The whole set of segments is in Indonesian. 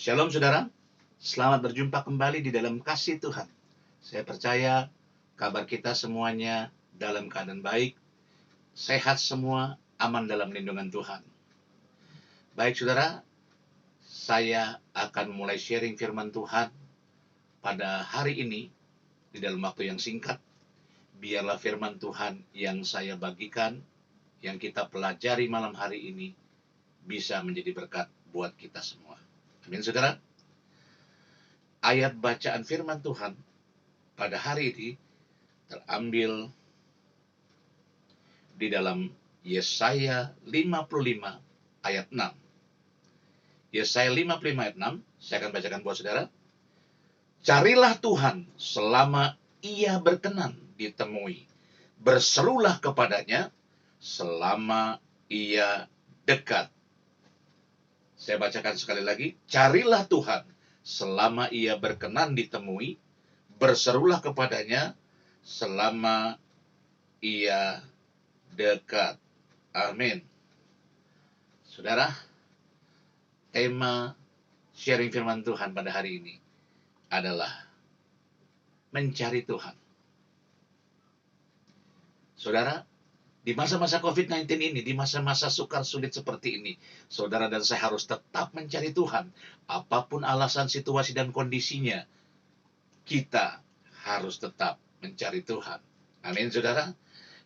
Shalom saudara, selamat berjumpa kembali di dalam kasih Tuhan. Saya percaya kabar kita semuanya dalam keadaan baik, sehat semua, aman dalam lindungan Tuhan. Baik saudara, saya akan mulai sharing firman Tuhan pada hari ini di dalam waktu yang singkat. Biarlah firman Tuhan yang saya bagikan, yang kita pelajari malam hari ini, bisa menjadi berkat buat kita semua. Amin saudara. Ayat bacaan firman Tuhan pada hari ini terambil di dalam Yesaya 55 ayat 6. Yesaya 55 ayat 6, saya akan bacakan buat saudara. Carilah Tuhan selama ia berkenan ditemui. Berserulah kepadanya selama ia dekat. Saya bacakan sekali lagi. Carilah Tuhan selama ia berkenan ditemui. Berserulah kepadanya selama ia dekat. Amin. Saudara, tema sharing firman Tuhan pada hari ini adalah mencari Tuhan. Saudara, di masa-masa COVID-19 ini, di masa-masa sukar sulit seperti ini, saudara dan saya harus tetap mencari Tuhan. Apapun alasan, situasi, dan kondisinya, kita harus tetap mencari Tuhan. Amin, saudara.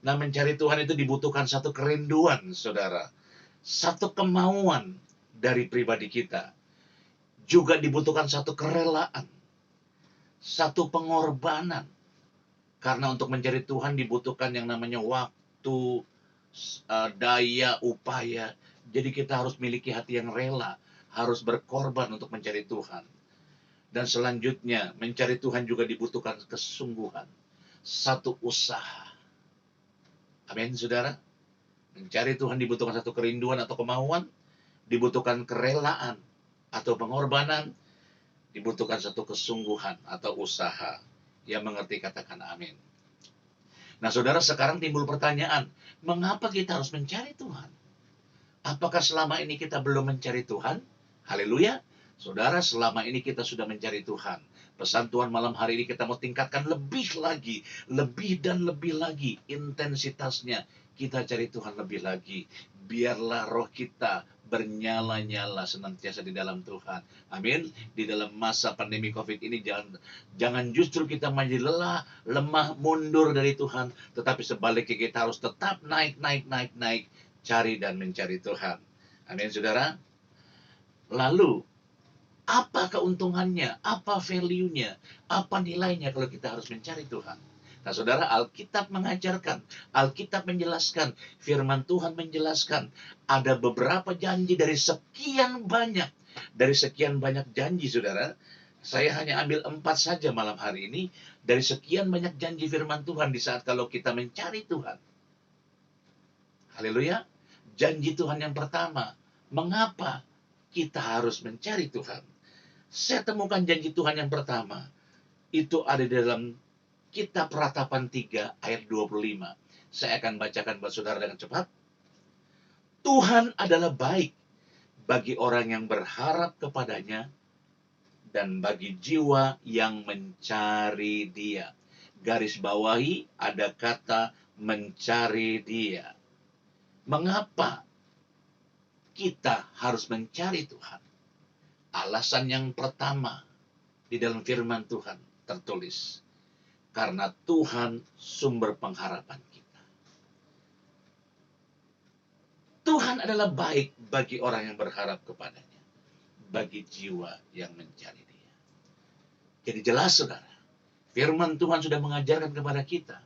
Nah, mencari Tuhan itu dibutuhkan satu kerinduan, saudara. Satu kemauan dari pribadi kita. Juga dibutuhkan satu kerelaan. Satu pengorbanan. Karena untuk mencari Tuhan dibutuhkan yang namanya waktu, daya, upaya. Jadi kita harus miliki hati yang rela. Harus berkorban untuk mencari Tuhan. Dan selanjutnya, mencari Tuhan juga dibutuhkan kesungguhan. Satu usaha. Amin, saudara. Mencari Tuhan dibutuhkan satu kerinduan atau kemauan. Dibutuhkan kerelaan atau pengorbanan. Dibutuhkan satu kesungguhan atau usaha. Yang mengerti katakan amin. Nah, saudara, sekarang timbul pertanyaan. Mengapa kita harus mencari Tuhan? Apakah selama ini kita belum mencari Tuhan? Haleluya. Saudara, selama ini kita sudah mencari Tuhan. Pesan Tuhan malam hari ini kita mau tingkatkan lebih lagi. Lebih dan lebih lagi intensitasnya. Kita cari Tuhan lebih lagi. Biarlah roh kita bernyala-nyala senantiasa di dalam Tuhan. Amin. Di dalam masa pandemi COVID ini jangan justru kita menjadi lelah, lemah, mundur dari Tuhan. Tetapi sebaliknya kita harus tetap naik. Cari dan mencari Tuhan. Amin, saudara. Lalu, apa keuntungannya? Apa value-nya? Apa nilainya kalau kita harus mencari Tuhan? Nah, saudara, Alkitab mengajarkan, Alkitab menjelaskan, firman Tuhan menjelaskan, ada beberapa janji dari sekian banyak janji, saudara. Saya hanya ambil 4 saja malam hari ini, dari sekian banyak janji firman Tuhan di saat kalau kita mencari Tuhan. Haleluya. Janji Tuhan yang pertama, mengapa kita harus mencari Tuhan? Saya temukan janji Tuhan yang pertama. Itu ada di dalam kitab Ratapan 3 ayat 25. Saya akan bacakan buat saudara dengan cepat. Tuhan adalah baik bagi orang yang berharap kepadanya dan bagi jiwa yang mencari Dia. Garis bawahi ada kata mencari Dia. Mengapa kita harus mencari Tuhan? Alasan yang pertama di dalam firman Tuhan tertulis, karena Tuhan sumber pengharapan kita. Tuhan adalah baik bagi orang yang berharap kepadanya, bagi jiwa yang mencari Dia. Jadi jelas, saudara, firman Tuhan sudah mengajarkan kepada kita,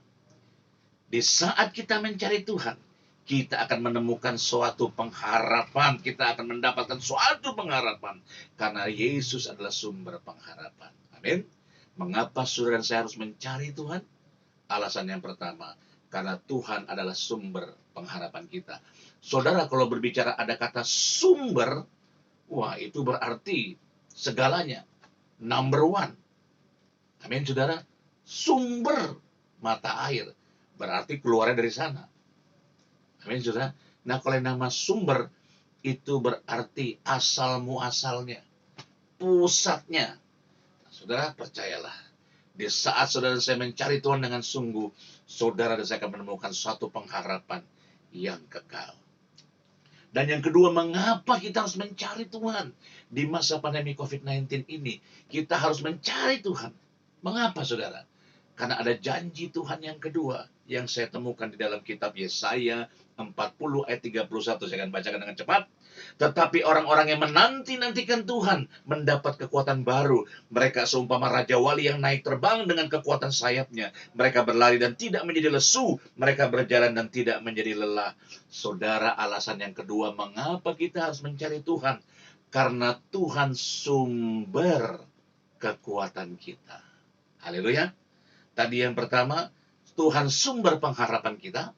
di saat kita mencari Tuhan, kita akan menemukan suatu pengharapan. Kita akan mendapatkan suatu pengharapan. Karena Yesus adalah sumber pengharapan. Amin. Mengapa saudara dan saya harus mencari Tuhan? Alasan yang pertama, karena Tuhan adalah sumber pengharapan kita. Saudara, kalau berbicara ada kata sumber, wah, itu berarti segalanya. Number one. Amin, saudara. Sumber mata air. Berarti keluarnya dari sana. Amin, saudara. Nah, kalau nama sumber itu berarti asal muasalnya. pusatnya. Saudara, percayalah, di saat saudara dan saya mencari Tuhan dengan sungguh, saudara dan saya akan menemukan suatu pengharapan yang kekal. Dan yang kedua, mengapa kita harus mencari Tuhan? Di masa pandemi COVID-19 ini, kita harus mencari Tuhan. Mengapa, saudara? Karena ada janji Tuhan yang kedua yang saya temukan di dalam kitab Yesaya 40 ayat 31. Saya akan bacakan dengan cepat. Tetapi orang-orang yang menanti-nantikan Tuhan mendapat kekuatan baru. Mereka seumpama Raja Wali yang naik terbang dengan kekuatan sayapnya. Mereka berlari dan tidak menjadi lesu. Mereka berjalan dan tidak menjadi lelah. Saudara, alasan yang kedua mengapa kita harus mencari Tuhan. Karena Tuhan sumber kekuatan kita. Haleluya. Tadi yang pertama, Tuhan sumber pengharapan kita.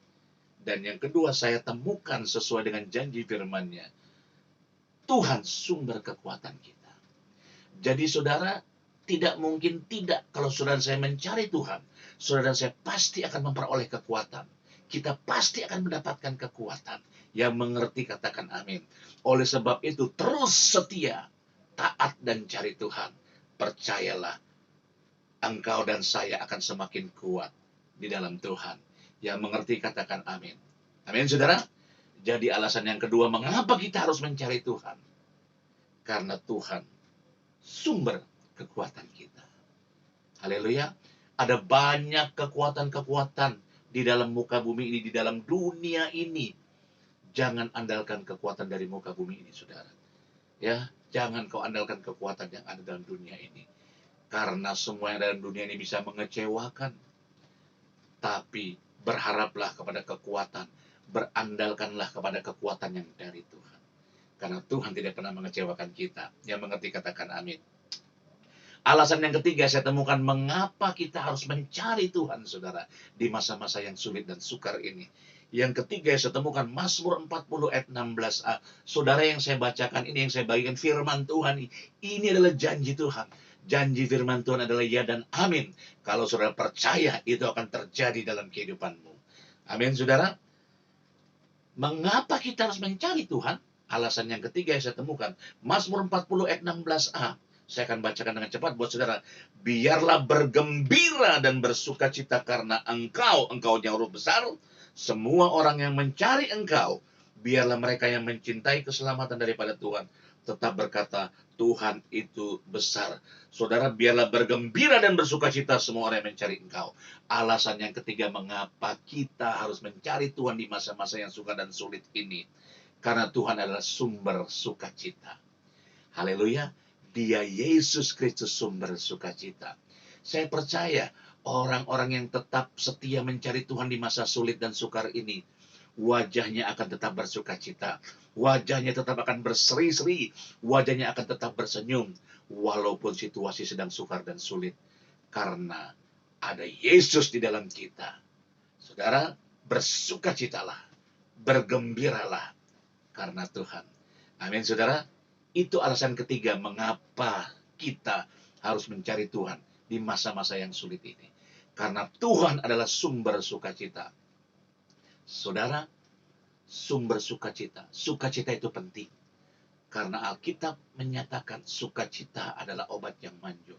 Dan yang kedua, saya temukan sesuai dengan janji firman-Nya, Tuhan sumber kekuatan kita. Jadi saudara, tidak mungkin tidak kalau saudara saya mencari Tuhan. Saudara saya pasti akan memperoleh kekuatan. Kita pasti akan mendapatkan kekuatan. Yang mengerti katakan amin. Oleh sebab itu, terus setia, taat dan cari Tuhan. Percayalah, engkau dan saya akan semakin kuat di dalam Tuhan. Yang mengerti katakan amin. Amin, saudara. Jadi alasan yang kedua, mengapa kita harus mencari Tuhan? Karena Tuhan sumber kekuatan kita. Haleluya. Ada banyak kekuatan-kekuatan di dalam muka bumi ini, di dalam dunia ini. Jangan andalkan kekuatan dari muka bumi ini, saudara. Ya, jangan kau andalkan kekuatan yang ada dalam dunia ini. Karena semua yang dalam dunia ini bisa mengecewakan. Tapi berharaplah kepada kekuatan. Berandalkanlah kepada kekuatan yang dari Tuhan. Karena Tuhan tidak pernah mengecewakan kita. Yang mengerti katakan amin. Alasan yang ketiga saya temukan mengapa kita harus mencari Tuhan, saudara. Di masa-masa yang sulit dan sukar ini. Yang ketiga saya temukan Mazmur 40 ayat 16a. Saudara, yang saya bacakan ini, yang saya bagikan firman Tuhan. Ini adalah janji Tuhan. Janji firman Tuhan adalah ya dan amin. Kalau saudara percaya, itu akan terjadi dalam kehidupanmu. Amin, saudara. Mengapa kita harus mencari Tuhan? Alasan yang ketiga yang saya temukan. Mazmur 40 ayat 16a. Saya akan bacakan dengan cepat buat saudara. Biarlah bergembira dan bersukacita karena engkau yang huruf besar. Semua orang yang mencari engkau. Biarlah mereka yang mencintai keselamatan daripada Tuhan tetap berkata, Tuhan itu besar. Saudara, biarlah bergembira dan bersukacita semua orang yang mencari engkau. Alasan yang ketiga mengapa kita harus mencari Tuhan di masa-masa yang sukar dan sulit ini. Karena Tuhan adalah sumber sukacita. Haleluya. Dia Yesus Kristus sumber sukacita. Saya percaya orang-orang yang tetap setia mencari Tuhan di masa sulit dan sukar ini, wajahnya akan tetap bersukacita. Wajahnya tetap akan berseri-seri. Wajahnya akan tetap bersenyum. Walaupun situasi sedang sukar dan sulit. Karena ada Yesus di dalam kita. Saudara, bersukacitalah. Bergembiralah. Karena Tuhan. Amin, saudara. Itu alasan ketiga mengapa kita harus mencari Tuhan di masa-masa yang sulit ini. Karena Tuhan adalah sumber sukacita. Saudara, sumber sukacita. Sukacita itu penting. Karena Alkitab menyatakan sukacita adalah obat yang manjur.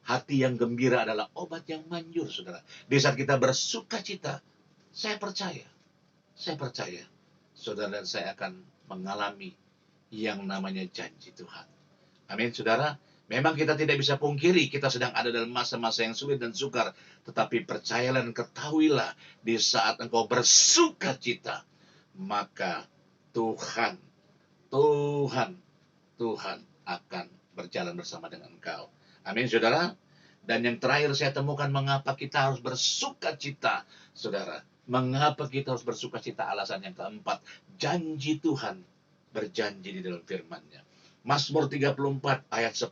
Hati yang gembira adalah obat yang manjur, saudara. Di saat kita bersukacita, saya percaya, saudara dan saya akan mengalami yang namanya janji Tuhan. Amin, saudara. Memang kita tidak bisa pungkiri kita sedang ada dalam masa-masa yang sulit dan sukar. Tetapi percayalah dan ketahuilah di saat engkau bersukacita, maka Tuhan akan berjalan bersama dengan engkau. Amin, saudara. Dan yang terakhir saya temukan mengapa kita harus bersukacita, saudara. Mengapa kita harus bersukacita? Alasan yang keempat, janji Tuhan berjanji di dalam firman-Nya. Mazmur 34 ayat 10.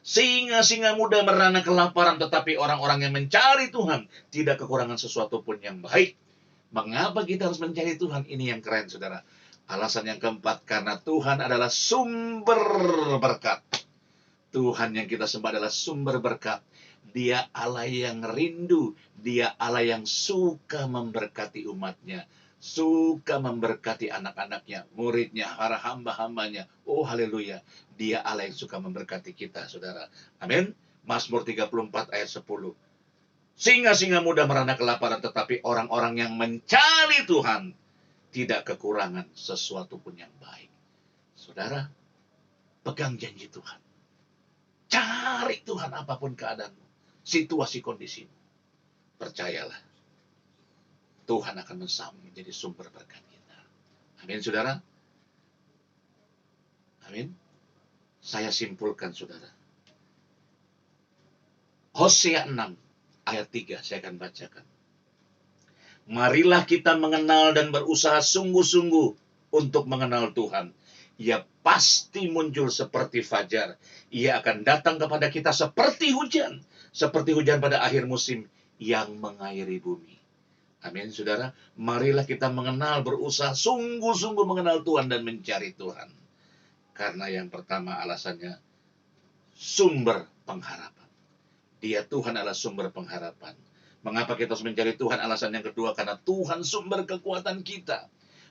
Singa-singa muda merana kelaparan, tetapi orang-orang yang mencari Tuhan tidak kekurangan sesuatu pun yang baik. Mengapa kita harus mencari Tuhan? Ini yang keren, saudara. Alasan yang keempat, karena Tuhan adalah sumber berkat. Tuhan yang kita sembah adalah sumber berkat. Dia Allah yang rindu. Dia Allah yang suka memberkati umatnya. suka memberkati anak-anaknya, muridnya, para hamba-hambanya. Oh haleluya, Dia Allah yang suka memberkati kita, saudara. Amin. Mazmur 34 ayat 10. Singa-singa muda merana kelaparan, tetapi orang-orang yang mencari Tuhan tidak kekurangan sesuatu pun yang baik. Saudara, pegang janji Tuhan. Cari Tuhan apapun keadaanmu, situasi kondisimu. Percayalah, Tuhan akan menjadi sumber berkat kita. Amin, saudara. Amin. Saya simpulkan, saudara. Hosea 6 ayat 3 saya akan bacakan. Marilah kita mengenal dan berusaha sungguh-sungguh untuk mengenal Tuhan. Ia pasti muncul seperti fajar. Ia akan datang kepada kita seperti hujan pada akhir musim yang mengairi bumi. Amin, saudara. Marilah kita mengenal, berusaha sungguh-sungguh mengenal Tuhan dan mencari Tuhan. Karena yang pertama alasannya sumber pengharapan. Dia Tuhan adalah sumber pengharapan. Mengapa kita harus mencari Tuhan? Alasan yang kedua, karena Tuhan sumber kekuatan kita.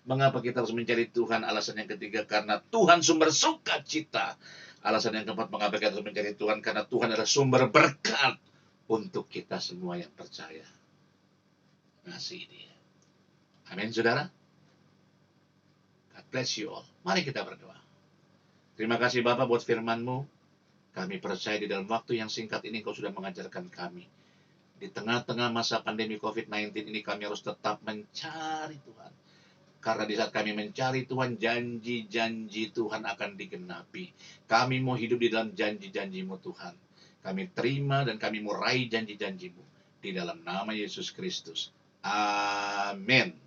Mengapa kita harus mencari Tuhan? Alasan yang ketiga, karena Tuhan sumber sukacita. Alasan yang keempat, mengapa kita harus mencari Tuhan? Karena Tuhan adalah sumber berkat untuk kita semua yang percaya. Ngasih dia. Amin, saudara. God bless you all. Mari kita berdoa. Terima kasih Bapak buat firman-Mu. Kami percaya di dalam waktu yang singkat ini Kau sudah mengajarkan kami. Di tengah-tengah masa pandemi COVID-19 ini kami harus tetap mencari Tuhan. Karena di saat kami mencari Tuhan, janji-janji Tuhan akan digenapi. Kami mau hidup di dalam janji-janji-Mu Tuhan. Kami terima dan kami mau raih janji-janji-Mu. Di dalam nama Yesus Kristus. Amin.